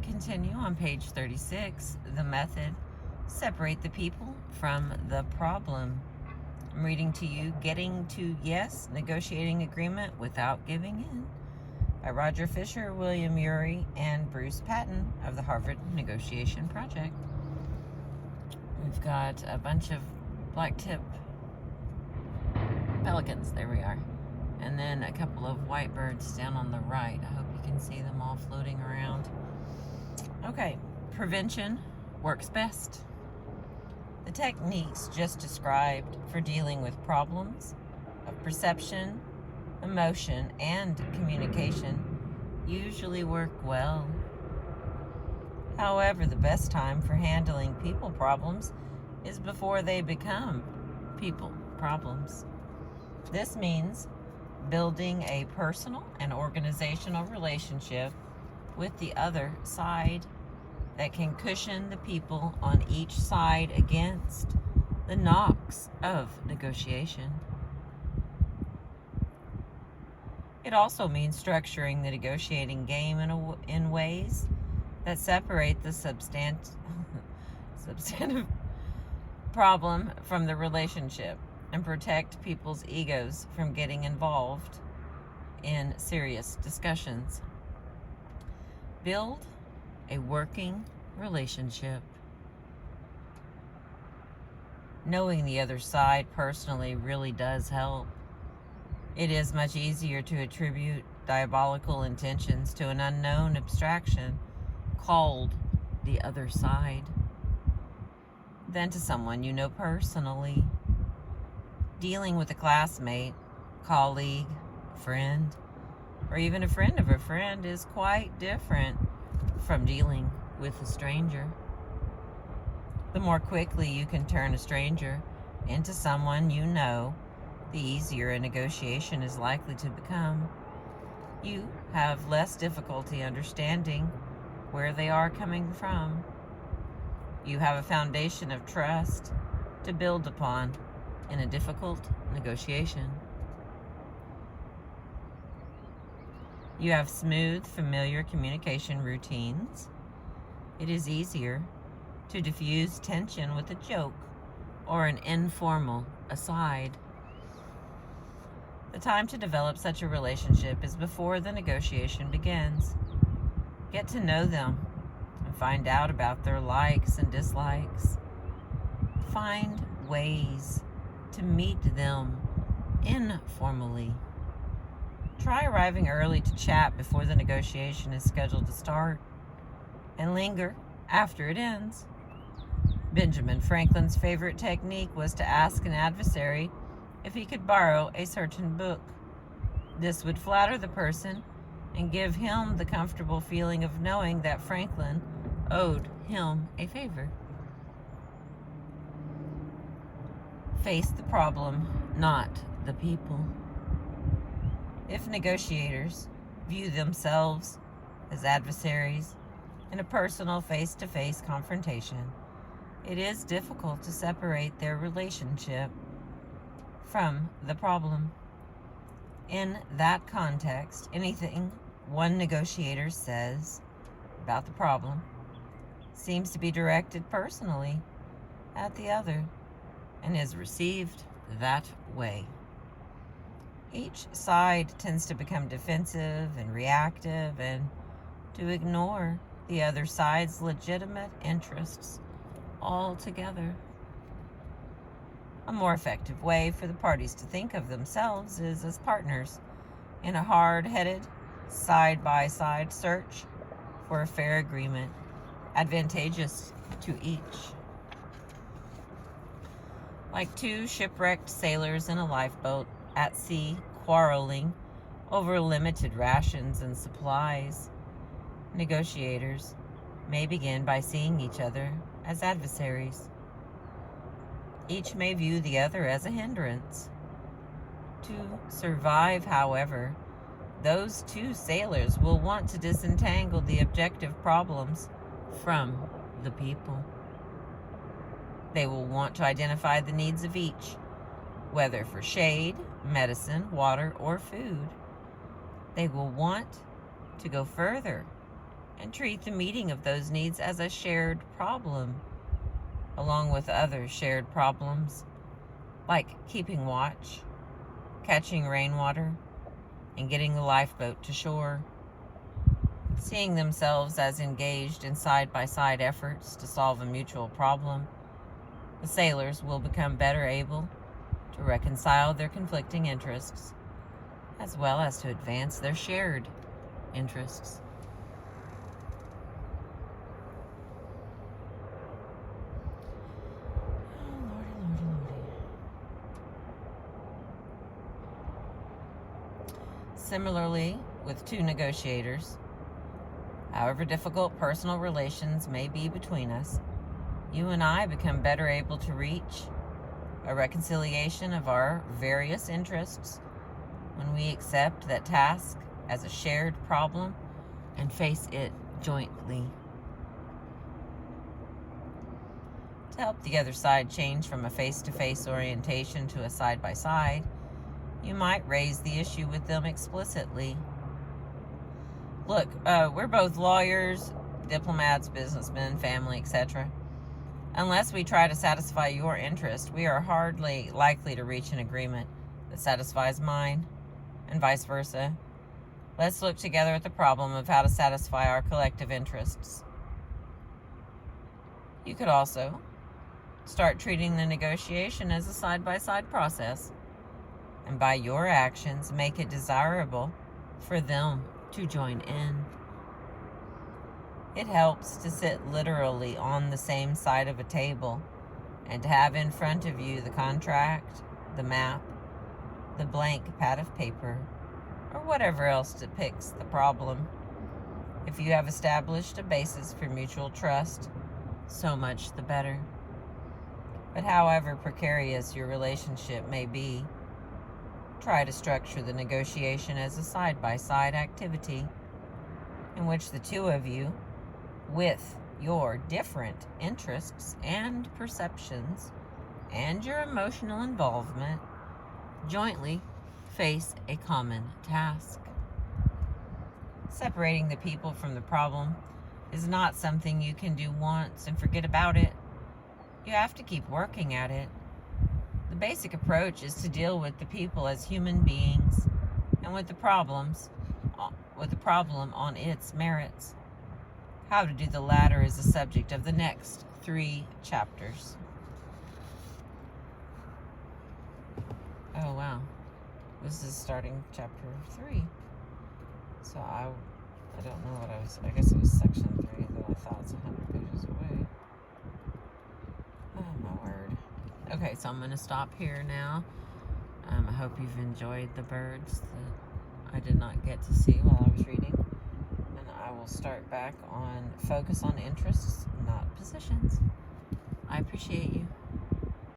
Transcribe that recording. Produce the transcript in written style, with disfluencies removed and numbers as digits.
continue on page 36, the method, separate the people from the problem. I'm reading to you Getting to Yes, Negotiating Agreement Without Giving In by Roger Fisher, William Ury, and Bruce Patton of the Harvard Negotiation Project. We've got a bunch of black-tip pelicans, there we are, and then a couple of white birds down on the right. I hope you can see them all floating around. Okay, prevention works best. The techniques just described for dealing with problems of perception, emotion, and communication usually work well. However, the best time for handling people problems is before they become people problems. This means building a personal and organizational relationship with the other side that can cushion the people on each side against the knocks of negotiation. It also means structuring the negotiating game in ways that separate the substantive problem from the relationship and protect people's egos from getting involved in serious discussions. Build a working relationship. Knowing the other side personally really does help. It is much easier to attribute diabolical intentions to an unknown abstraction called the other side than to someone you know personally. Dealing with a classmate, colleague, friend, or even a friend of a friend is quite different from dealing with a stranger. The more quickly you can turn a stranger into someone you know, the easier a negotiation is likely to become. You have less difficulty understanding where they are coming from. You have a foundation of trust to build upon in a difficult negotiation. You have smooth, familiar communication routines. It is easier to diffuse tension with a joke or an informal aside. The time to develop such a relationship is before the negotiation begins. Get to know them and find out about their likes and dislikes. Find ways to meet them informally. Try arriving early to chat before the negotiation is scheduled to start, and linger after it ends. Benjamin Franklin's favorite technique was to ask an adversary if he could borrow a certain book. This would flatter the person and give him the comfortable feeling of knowing that Franklin owed him a favor. Face the problem, not the people. If negotiators view themselves as adversaries in a personal face-to-face confrontation, it is difficult to separate their relationship from the problem. In that context, anything one negotiator says about the problem seems to be directed personally at the other and is received that way. Each side tends to become defensive and reactive and to ignore the other side's legitimate interests altogether. A more effective way for the parties to think of themselves is as partners in a hard-headed, side-by-side search for a fair agreement, advantageous to each. Like two shipwrecked sailors in a lifeboat at sea quarreling over limited rations and supplies, negotiators may begin by seeing each other as adversaries. Each may view the other as a hindrance. To survive, however, those two sailors will want to disentangle the objective problems from the people. They will want to identify the needs of each, whether for shade, medicine, water, or food. They will want to go further and treat the meeting of those needs as a shared problem, along with other shared problems like keeping watch, catching rainwater, and getting the lifeboat to shore. Seeing themselves as engaged in side-by-side efforts to solve a mutual problem, the sailors will become better able to reconcile their conflicting interests, as well as to advance their shared interests. Oh, Lordy, Lordy, Lordy. Similarly, with two negotiators, however difficult personal relations may be between us, you and I become better able to reach a reconciliation of our various interests when we accept that task as a shared problem and face it jointly. To help the other side change from a face-to-face orientation to a side-by-side, you might raise the issue with them explicitly. Look, we're both lawyers, diplomats, businessmen, family, etc. Unless we try to satisfy your interest, we are hardly likely to reach an agreement that satisfies mine, and vice versa. Let's look together at the problem of how to satisfy our collective interests. You could also start treating the negotiation as a side-by-side process, and by your actions make it desirable for them to join in. It helps to sit literally on the same side of a table and to have in front of you the contract, the map, the blank pad of paper, or whatever else depicts the problem. If you have established a basis for mutual trust, so much the better. But however precarious your relationship may be, try to structure the negotiation as a side-by-side activity in which the two of you, with your different interests and perceptions and your emotional involvement, jointly face a common task. Separating the people from the problem is not something you can do once and forget about it. You have to keep working at it. The basic approach is to deal with the people as human beings and with the problem on its merits. How to do the latter is the subject of the next 3 chapters. Oh wow, this is starting chapter 3. So I don't know what I guess it was section 3, though I thought it's 100 pages away. Oh my word. Okay, so I'm going to stop here now. I hope you've enjoyed the birds that I did not get to see while I was reading. And I will start back on focus on interests, not positions. I appreciate you.